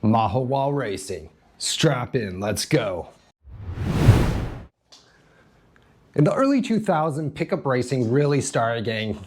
Marruá Racing. Strap in, let's go. In the early 2000s, pickup racing really started getting...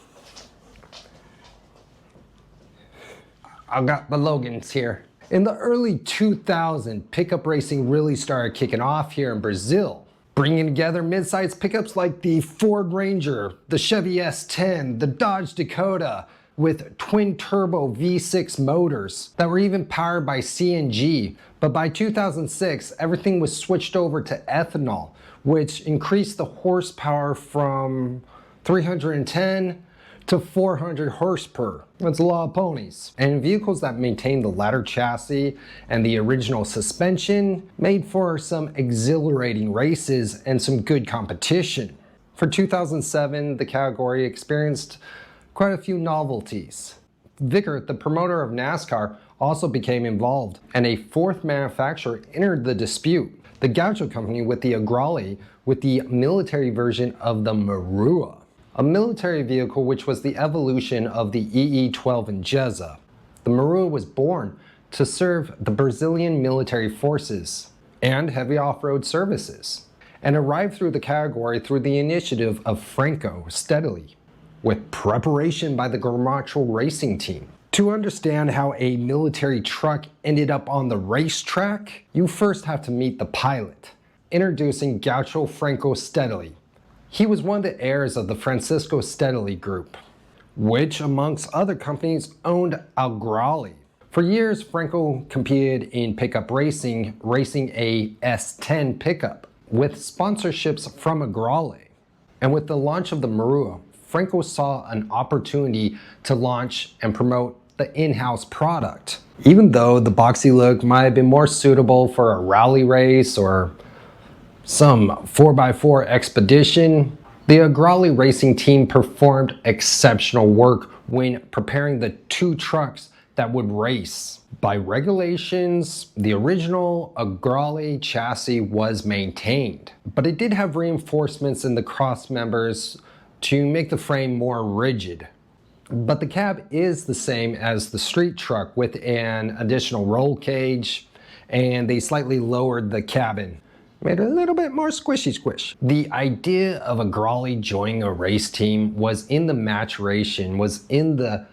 I got the Logans here. In the early 2000s, pickup racing really started kicking off here in Brazil, bringing together mid-sized pickups like the Ford Ranger, the Chevy S10, the Dodge Dakota, with twin-turbo V6 motors that were even powered by CNG. But by 2006, everything was switched over to ethanol, which increased the horsepower from 310 to 400 horsepower. That's a lot of ponies. And vehicles that maintained the ladder chassis and the original suspension made for some exhilarating races and some good competition. For 2007, the category experienced quite a few novelties. Vickers, the promoter of NASCAR, also became involved, and a fourth manufacturer entered the dispute. The Gaucho company with the AGRALE with the military version of the Marruá, a military vehicle which was the evolution of the EE-12 in Jezza. The Marruá was born to serve the Brazilian military forces and heavy off-road services, and arrived through the category through the initiative of Franco steadily, with preparation by the Gamacho racing team. To understand how a military truck ended up on the racetrack, you first have to meet the pilot. Introducing Gaucho Franco Stedley. He was one of the heirs of the Francisco Stedley Group, which amongst other companies owned AGRALE. For years, Franco competed in pickup racing, racing a S10 pickup with sponsorships from AGRALE. And with the launch of the Marruá, Franco saw an opportunity to launch and promote the in-house product. Even though the boxy look might have been more suitable for a rally race or some 4x4 expedition, the AGRALE racing team performed exceptional work when preparing the two trucks that would race. By regulations, the original AGRALE chassis was maintained, but it did have reinforcements in the cross members to make the frame more rigid. But the cab is the same as the street truck with an additional roll cage, and they slightly lowered the cabin, made it a little bit more squishy squish. The idea of AGRALE joining a race team was in the maturation, was in the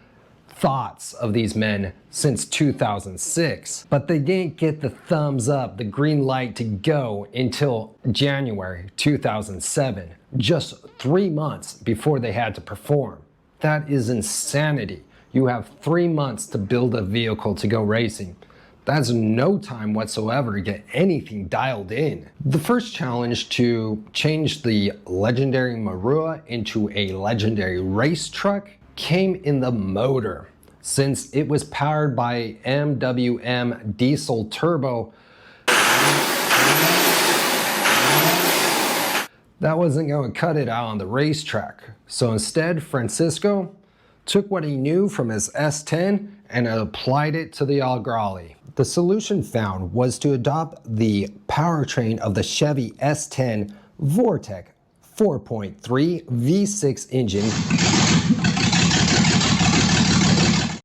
thoughts of these men since 2006, but they didn't get the thumbs up, the green light to go until January 2007, just 3 months before they had to perform. That is insanity. You have 3 months to build a vehicle to go racing. That's no time whatsoever to get anything dialed in. The first challenge to change the legendary Marruá into a legendary race truck came in the motor. Since it was powered by MWM diesel turbo, that wasn't going to cut it out on the racetrack. So instead, Francisco took what he knew from his S10 and applied it to the AGRALE. The solution found was to adopt the powertrain of the Chevy S10 Vortec 4.3 V6 engine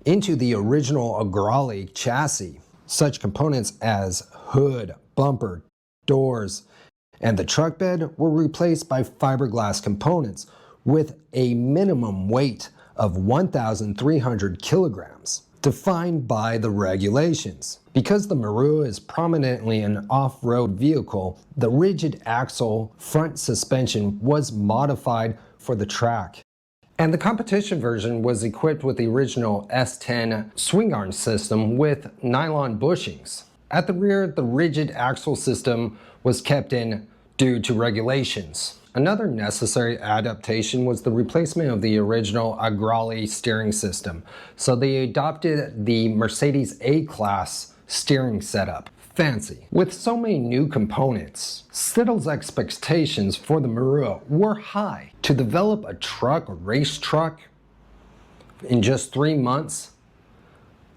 into the original AGRALE chassis. Such components as hood, bumper, doors, and the truck bed were replaced by fiberglass components with a minimum weight of 1,300 kilograms, defined by the regulations. Because the Marruá is prominently an off-road vehicle, the rigid axle front suspension was modified for the track. And the competition version was equipped with the original S10 swing arm system with nylon bushings. At the rear, the rigid axle system was kept in due to regulations. Another necessary adaptation was the replacement of the original AGRALE steering system, so they adopted the Mercedes A-Class steering setup. Fancy. With so many new components, Stittle's expectations for the Marruá were high. To develop a truck, a race truck, in just 3 months,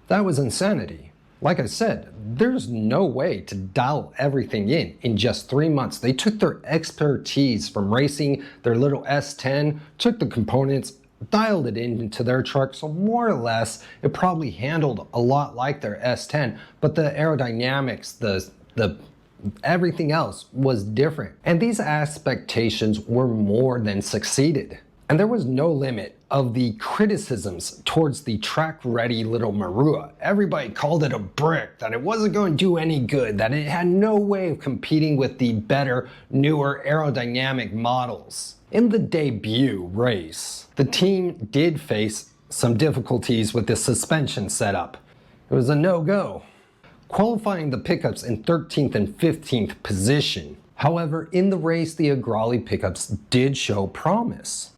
that was insanity. Like I said, there's no way to dial everything in just 3 months. They took their expertise from racing their little S10, took the components dialed it into their truck, so more or less it probably handled a lot like their S10, but the aerodynamics, the everything else was different. And these expectations were more than succeeded. And there was no limit of the criticisms towards the track-ready little Marrua. Everybody called it a brick, that it wasn't going to do any good, that it had no way of competing with the better, newer aerodynamic models. In the debut race, the team did face some difficulties with the suspension setup. It was a no-go, qualifying the pickups in 13th and 15th position. However, in the race, the AGRALE pickups did show promise.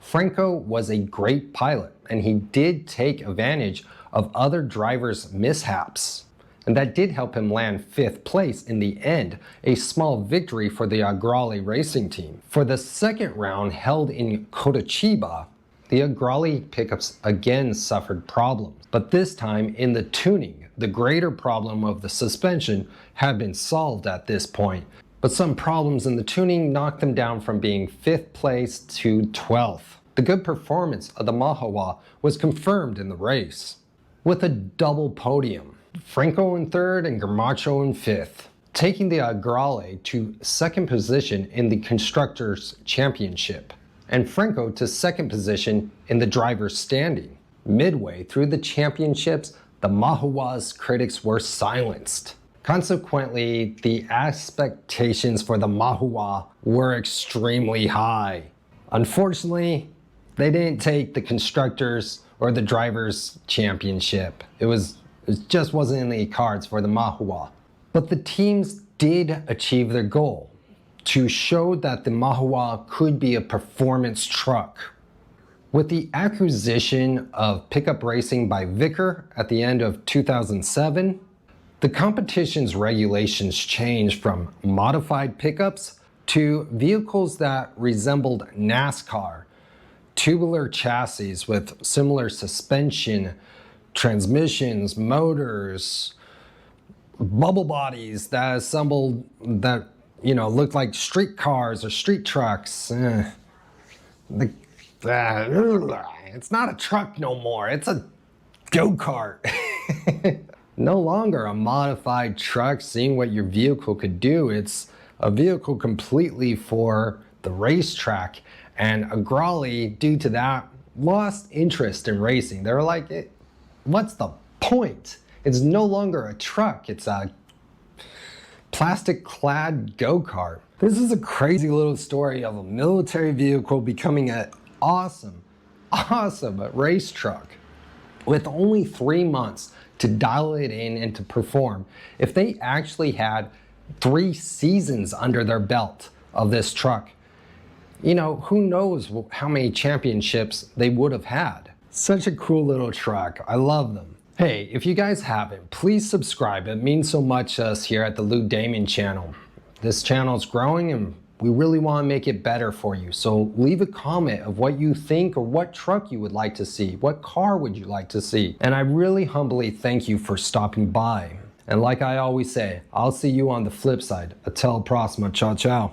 Franco was a great pilot, and he did take advantage of other drivers' mishaps. And that did help him land 5th place in the end, a small victory for the AGRALE racing team. For the second round held in Curitiba, the AGRALE pickups again suffered problems, but this time in the tuning. The greater problem of the suspension had been solved at this point, but some problems in the tuning knocked them down from being 5th place to 12th. The good performance of the Marrua was confirmed in the race, with a double podium, Franco in 3rd and Gamacho in 5th, taking the AGRALE to 2nd position in the Constructors' Championship, and Franco to 2nd position in the Drivers' Standing. Midway through the championships, the Marrua's critics were silenced. Consequently, the expectations for the Marrua were extremely high. Unfortunately, they didn't take the Constructors or the Drivers' Championship. It just wasn't in the cards for the Marrua. But the teams did achieve their goal, to show that the Marrua could be a performance truck. With the acquisition of pickup racing by Vickers at the end of 2007, the competition's regulations changed from modified pickups to vehicles that resembled NASCAR, tubular chassis with similar suspension, transmissions, motors, bubble bodies that assembled that, looked like street cars or street trucks. It's not a truck no more, it's a go-kart. No longer a modified truck seeing what your vehicle could do. It's a vehicle completely for the racetrack. And AGRALE, due to that, lost interest in racing. They were like, what's the point? It's no longer a truck, it's a plastic-clad go-kart. This is a crazy little story of a military vehicle becoming an awesome race truck. With only 3 months to dial it in and to perform, if they actually had 3 seasons under their belt of this truck, who knows how many championships they would have had. Such a cool little truck. I love them. Hey, if you guys haven't, please subscribe. It means so much to us here at the Lou Damon channel. This channel is growing and we really want to make it better for you. So leave a comment of what you think or what truck you would like to see. What car would you like to see? And I really humbly thank you for stopping by. And like I always say, I'll see you on the flip side. Até a próxima. Ciao, ciao.